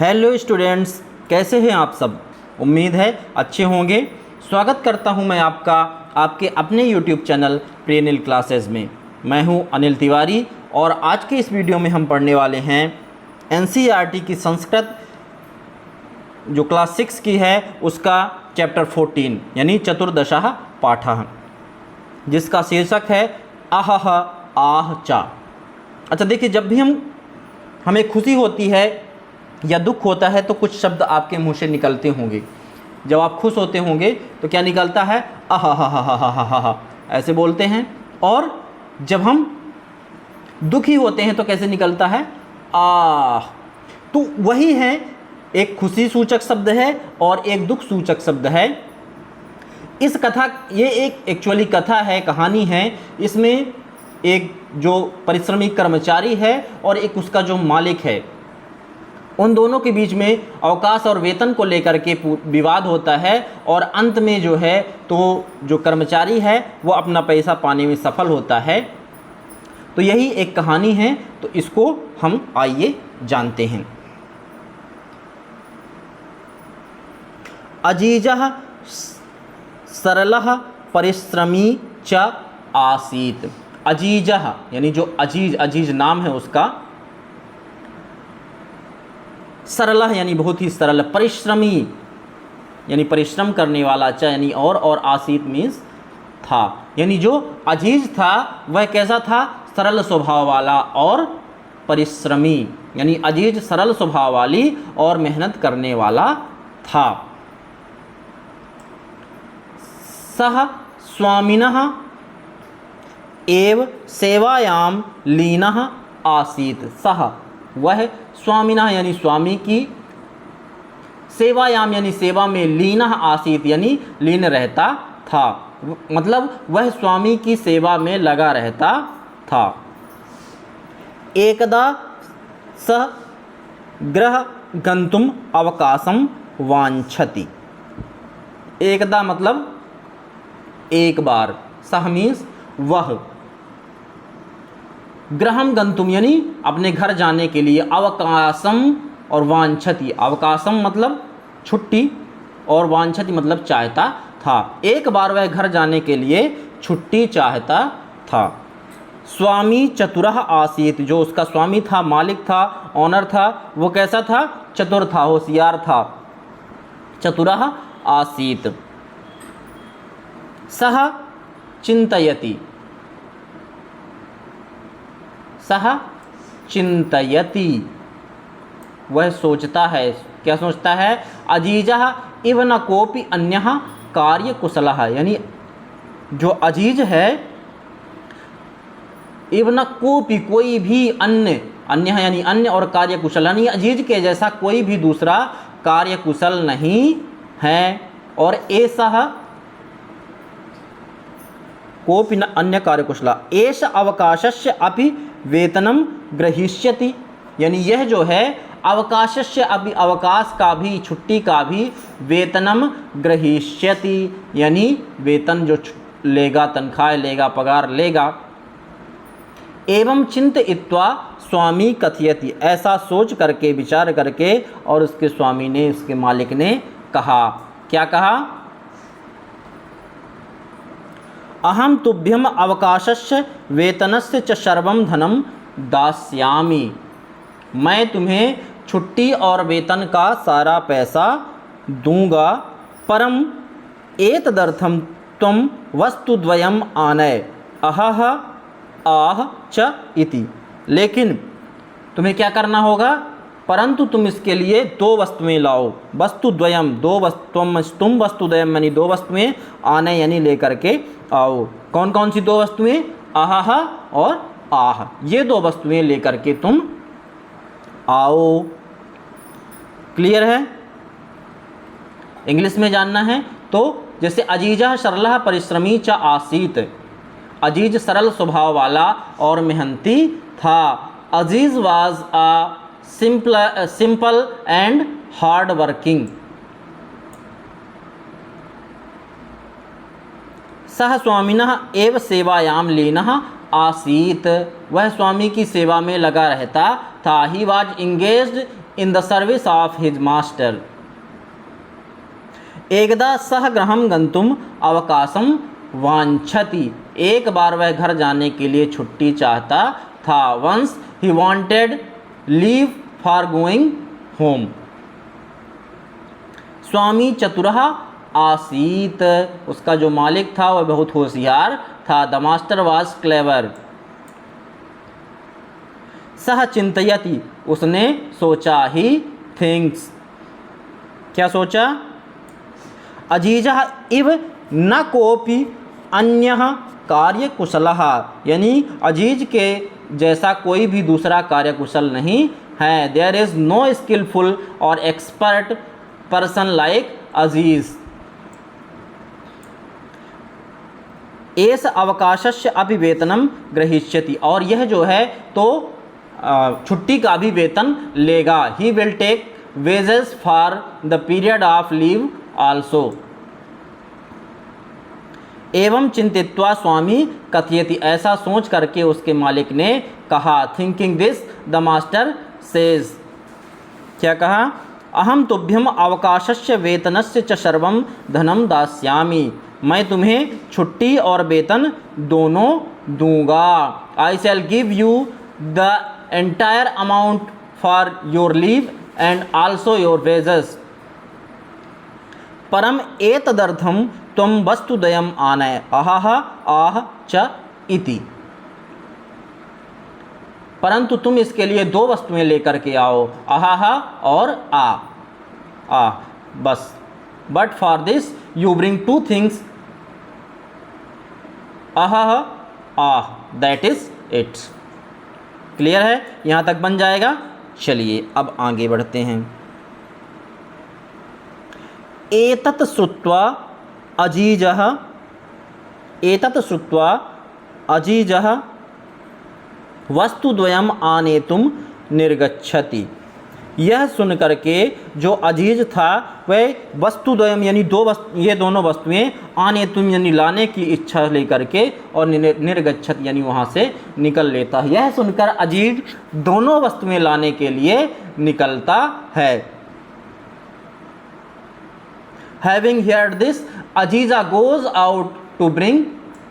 Hello students, कैसे हैं आप सब। उम्मीद है अच्छे होंगे। स्वागत करता हूं मैं आपका आपके अपने यूट्यूब चैनल प्रियनिल क्लासेस में। मैं हूं अनिल तिवारी और आज के इस वीडियो में हम पढ़ने वाले हैं एनसीईआरटी की संस्कृत जो क्लास 6 की है उसका चैप्टर 14 यानी चतुर्दशः पाठः, जिसका शीर्षक है अहह आह चा। अच्छा देखिए, जब भी हमें खुशी होती है या दुख होता है तो कुछ शब्द आपके मुंह से निकलते होंगे। जब आप खुश होते होंगे तो क्या निकलता है? आहा हा हा हा हा हा हा, ऐसे बोलते हैं। और जब हम दुखी होते हैं तो कैसे निकलता है? आह। तो वही है, एक खुशी सूचक शब्द है और एक दुख सूचक शब्द है। इस कथा, ये एक एक्चुअली कथा है, कहानी है। इसमें एक जो परिश्रमी कर्मचारी है और एक उसका जो मालिक है, उन दोनों के बीच में अवकाश और वेतन को लेकर के विवाद होता है और अंत में जो है तो जो कर्मचारी है वो अपना पैसा पाने में सफल होता है। तो यही एक कहानी है, तो इसको हम आइए जानते हैं। अजीजः सरलः परिश्रमी च आसीत। अजीजः यानी जो अजीज नाम है उसका, सरल यानी बहुत ही सरल, परिश्रमी यानी परिश्रम करने वाला, च यानी और आसीत मीन्स था। यानी जो अजीज था वह कैसा था? सरल स्वभाव वाला और परिश्रमी, यानी अजीज सरल स्वभाव वाली और मेहनत करने वाला था। सह स्वामिनः एव सेवायाम लीनः आसीत। सह वह, स्वामिनः यानी स्वामी की, सेवायाम यानी सेवा में, लीनः आसीत यानी लीन रहता था, मतलब वह स्वामी की सेवा में लगा रहता था। एकदा सः गृह गंतुम अवकाशम वांछति। एकदा मतलब एक बार, सह मीन्स वह, गृहम गंतुम यानी अपने घर जाने के लिए, अवकाशम और वांछति, अवकाशम मतलब छुट्टी और वांछति मतलब चाहता था। एक बार वह घर जाने के लिए छुट्टी चाहता था। स्वामी चतुरः आसीत, जो उसका स्वामी था, मालिक था, ऑनर था, वो कैसा था? चतुर था, होशियार था। चतुरः आसीत। सः चिंतयति, सह चिंतयति वह सोचता है। क्या सोचता है? अजीजः इव न कोपि अन्यः कार्य कुशलः, यानी जो अजीज है, इव न कोपि कोई भी, अन्य यानी अन्य और कार्य कुशल यानी अजीज के जैसा कोई भी दूसरा कार्य कुशल नहीं है। और एषः कोपि न अन्य कार्यकुशला एष अवकाशस्य अपि वेतनम ग्रहीष्यति, यानी यह जो है अवकाशस्य अपि, अवकाश का भी, छुट्टी का भी, वेतनम ग्रहीष्यति यानी वेतन जो लेगा, तनख्वाह लेगा, पगार लेगा। एवं चिंतयित्वा स्वामी कथयति, ऐसा सोच करके, विचार करके, और उसके स्वामी ने, उसके मालिक ने कहा। क्या कहा? अहम तुभ्यम अवकाशस्य वेतनस्य च सर्वं धनम दास्यामि, मैं तुम्हें छुट्टी और वेतन का सारा पैसा दूंगा। परम एतदर्थम त्वं वस्तुद्वयम् आनय, अहह आह च इति। लेकिन तुम्हें क्या करना होगा? परंतु तुम इसके लिए दो वस्तुएं लाओ। वस्तुद्वयम, दो वस्तु, तुम वस्तुद्वयम यानी दो वस्तुएं, आने यानी लेकर के आओ। कौन कौन सी दो वस्तुएं? अहह और आह, ये दो वस्तुएं लेकर के तुम आओ। क्लियर है? इंग्लिश में जानना है तो जैसे अजीजः सरलः परिश्रमी च आसीत, अजीज सरल स्वभाव वाला और मेहनती था। Aziz was a simple and hard working. सह स्वामिनः एव सेवायाम लीनः आसीत, वह स्वामी की सेवा में लगा रहता था। He was engaged in the service of his master. एकदा सह गृहं गंतुम अवकाशम वांछति, एक बार वह घर जाने के लिए छुट्टी चाहता था. Once he wanted leave for going home. स्वामी चतुरः आसीत, उसका जो मालिक था वह बहुत होशियार था. The master was clever. सह चिंतयति, उसने सोचा. ही थिंक्स, क्या सोचा? अजीजः इव न कोपि अन्यः कार्यकुशलः, यानी अजीज के जैसा कोई भी दूसरा कार्यकुशल नहीं है. देयर इज़ नो स्किलफुल और एक्सपर्ट पर्सन लाइक अजीज. एस अवकाशस्य अपि वेतनम ग्रहीष्यति, और यह जो है तो छुट्टी का भी वेतन लेगा. He will take wages for the period of leave also. एवं चिंतित्वा स्वामी कथयति, ऐसा सोच करके उसके मालिक ने कहा. Thinking this the master says, क्या कहा? अहम तुभ्यम अवकाशस्य वेतनस्य च सर्वं धनम दास्यामि, मैं तुम्हें छुट्टी और वेतन दोनों दूंगा. I shall give you the entire amount for your leave and also your wages. परम एतदर्थम त्वं वस्तुद्वयम् आनय, अहह आह च इति. परंतु तुम इसके लिए दो वस्तुएं लेकर के आओ, अहाहा और आ बस. But for this you bring two things, अहाहा ah, that is it. Clear है? यहाँ तक बन जाएगा. चलिए अब आगे बढ़ते हैं. एतत् श्रुत्वा अजीजः, एतत् श्रुत्वा अजीजः वस्तुद्वयम् आनेतुम निर्गच्छति. यह सुन करके जो अजीज था वह वस्तुद्वयम यानी ये दोनों वस्तुएं आनेतुम यानी लाने की इच्छा लेकर के और निर्गच्छत यानी वहाँ से निकल लेता है. यह सुनकर अजीज दोनों वस्तुएं लाने के लिए निकलता है. Having heard this, Ajiza goes out to bring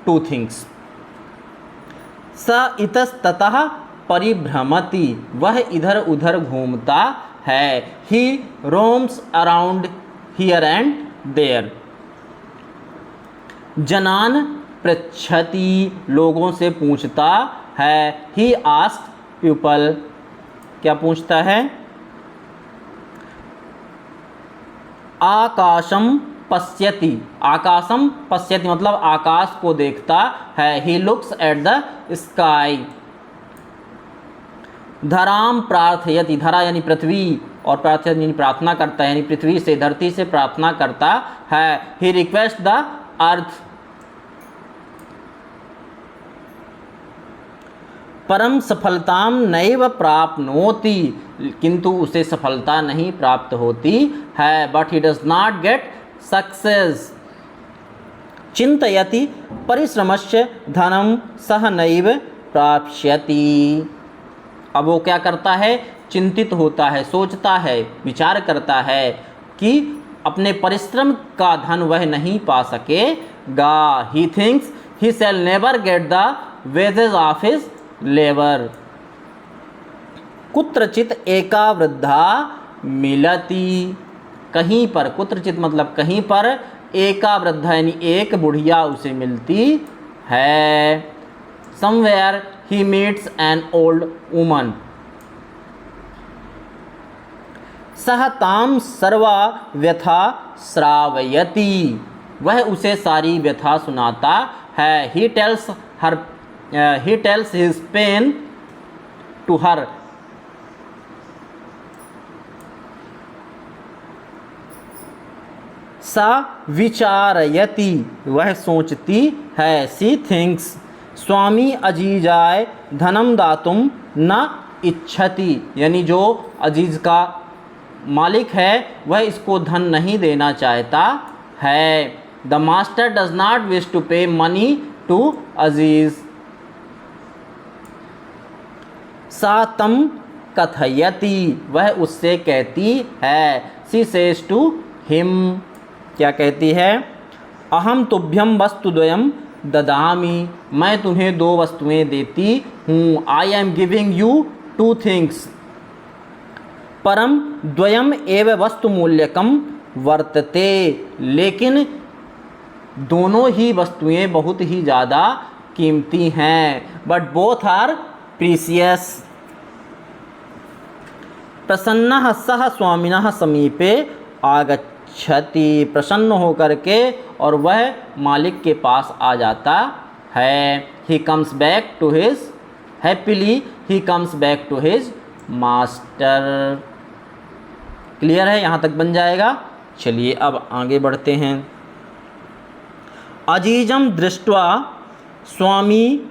two things. स इतस्ततः परिभ्रमति, वह इधर उधर घूमता है. He roams around here and there. जनान पृच्छति, लोगों से पूछता है. He asks people, क्या पूछता है? आकाशम पश्यति, आकाशम पश्यति मतलब आकाश को देखता है. He looks at the sky. धराम प्रार्थयति, धरा यानी पृथ्वी और प्रार्थयति यानी प्रार्थना करता है, यानी पृथ्वी से धरती से प्रार्थना करता है. ही रिक्वेस्ट द अर्थ. परम सफलताम नैव प्राप्नोति, किंतु उसे सफलता नहीं प्राप्त होती है. But he does not get success. चिंतयति परिश्रमस्य धनम सह नैव प्राप्स्यति. अब वो क्या करता है? चिंतित होता है, सोचता है, विचार करता है कि अपने परिश्रम का धन वह नहीं पा सकेगा. He thinks he shall never get the wages of his labour. कुत्रचित एका वृद्धा मिलती, कहीं पर, कुत्रचित मतलब कहीं पर, एका वृद्धा यानी एक बुढ़िया उसे मिलती है. Somewhere he meets an old woman. सह ताम सर्वा व्यथा श्रावयति, वह उसे सारी व्यथा सुनाता है. He tells his pain to her. सा विचारयति, वह सोचती है. सी थिंक्स. स्वामी अजीजाय धनम दातुम न इच्छति, यानी जो अजीज का मालिक है वह इसको धन नहीं देना चाहता है. The master does not wish to pay money to Aziz. सा तम कथयति, वह उससे कहती है। शी सेज टू हिम, क्या कहती है? अहम तुभ्यम वस्तुद्वयम ददामि, मैं तुम्हें दो वस्तुएं देती हूँ। I am giving you two things. परम द्वयम एव वस्तु मूल्यकम वर्तते, लेकिन दोनों ही वस्तुएं बहुत ही ज़्यादा कीमती हैं। But both are precious. प्रसन्नः सः स्वामिनः समीपे आगच्छति, प्रसन्न होकर के और वह मालिक के पास आ जाता है। He comes back to his happily, he comes back to his master. Clear है? यहाँ तक बन जाएगा। चलिए अब आगे बढ़ते हैं। अजीजम दृष्ट्वा स्वामी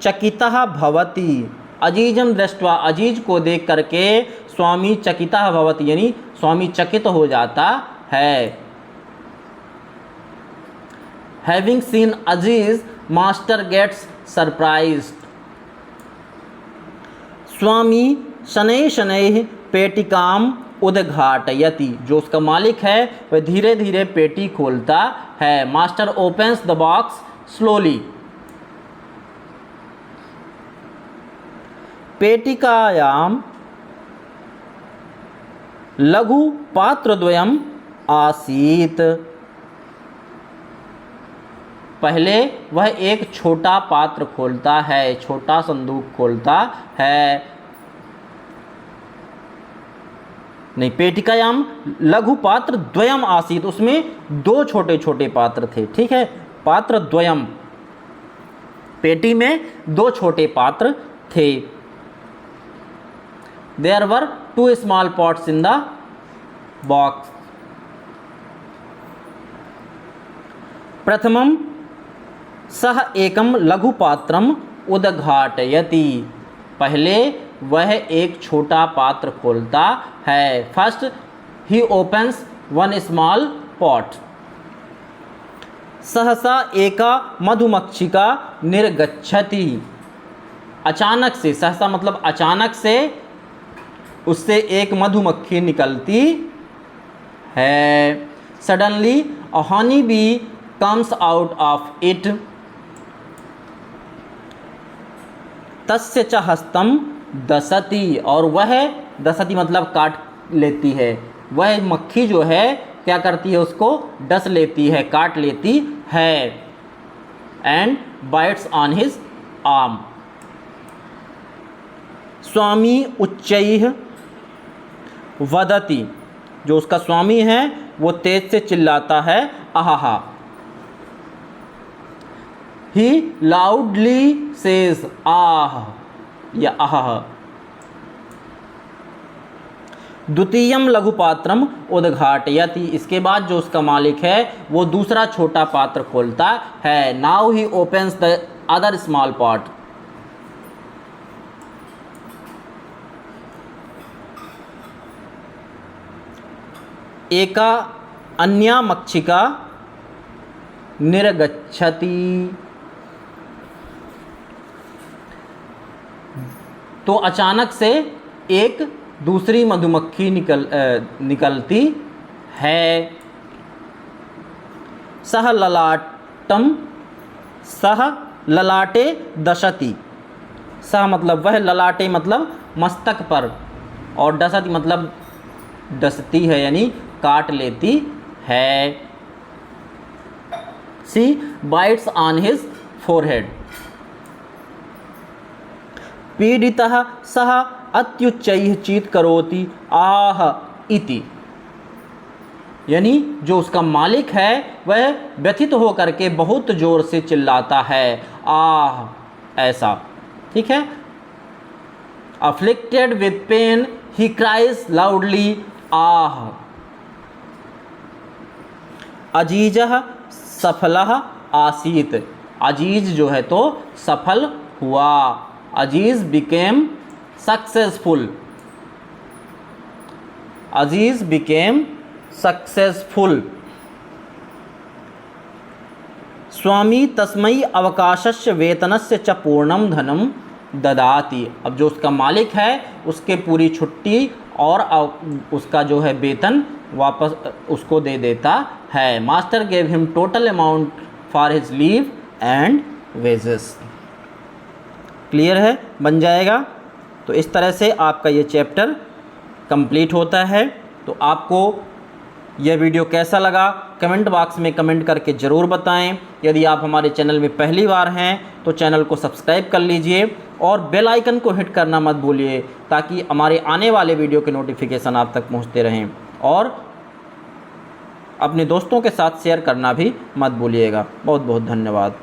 चकितः भवति, अजीजम दृष्ट्वा, अजीज को देख करके स्वामी चकितः भवति, यानी स्वामी चकित हो जाता है। हैविंग सीन अजीज मास्टर गेट्स सरप्राइज्ड। स्वामी शनैः शनैः पेटिकाम उद्घाटयति, जो उसका मालिक है वह धीरे धीरे पेटी खोलता है। Master opens the box slowly. पेटिकायाम लघु पात्रद्वयम आसीत, पहले वह एक छोटा पात्र खोलता है, छोटा संदूक खोलता है। नहीं, पेटिकायाम लघु पात्र द्वयम आसीत, उसमें दो छोटे छोटे पात्र थे। ठीक है, पात्र द्वयम, पेटी में दो छोटे पात्र थे। There were two small pots in the box. प्रथमम सह एकम लघु पात्रम उद्घाटयति, पहले वह एक छोटा पात्र खोलता है। First he opens one small pot. सहसा एका मधुमक्षिका निर्गच्छति, अचानक से, सहसा मतलब अचानक से, उससे एक मधुमक्खी निकलती है। Suddenly a honey bee comes out of it. तस्य च हस्तम दसति, और वह दसति मतलब काट लेती है। वह मक्खी जो है क्या करती है? उसको डस लेती है, काट लेती है। And bites on his arm. स्वामी उच्चैः वदति, जो उसका स्वामी है वो तेज से चिल्लाता है, आहा। ही लाउडली सेज आह या आह। द्वितीयम लघुपात्रम उद्घाटयति, इसके बाद जो उसका मालिक है वो दूसरा छोटा पात्र खोलता है। Now he opens the other small pot. एका अन्या मक्षिका निर्गच्छति, तो अचानक से एक दूसरी मधुमक्खी निकलती है। सह ललाटम, सह ललाटे दशति, सह मतलब वह, ललाटे मतलब मस्तक पर, और दशति मतलब डसती है यानी काट लेती है। सी बाइट्स ऑन हिज फोरहेड। पीड़ितः सह अत्युच्चैः चीत्करोति आह इति, यानी जो उसका मालिक है वह व्यथित होकर के बहुत जोर से चिल्लाता है, आह, ऐसा। ठीक है। Afflicted with pain he cries loudly ah. अजीजः सफलः आसीत, अजीज जो है तो सफल हुआ। Aziz became successful, Aziz became successful. स्वामी तस्मै अवकाशस्य वेतनस्य च पूर्णं धनं ददाति। अब जो उसका मालिक है उसके पूरी छुट्टी और उसका जो है वेतन वापस उसको दे देता है। Master gave him total amount for his leave and wages. Clear है, बन जाएगा। तो इस तरह से आपका ये चैप्टर कंप्लीट होता है। तो आपको यह वीडियो कैसा लगा कमेंट बॉक्स में कमेंट करके ज़रूर बताएं। यदि आप हमारे चैनल में पहली बार हैं तो चैनल को सब्सक्राइब कर लीजिए और बेल आइकन को हिट करना मत भूलिए, ताकि हमारे आने वाले वीडियो के नोटिफिकेशन आप तक पहुंचते रहें। और अपने दोस्तों के साथ शेयर करना भी मत भूलिएगा। बहुत बहुत धन्यवाद।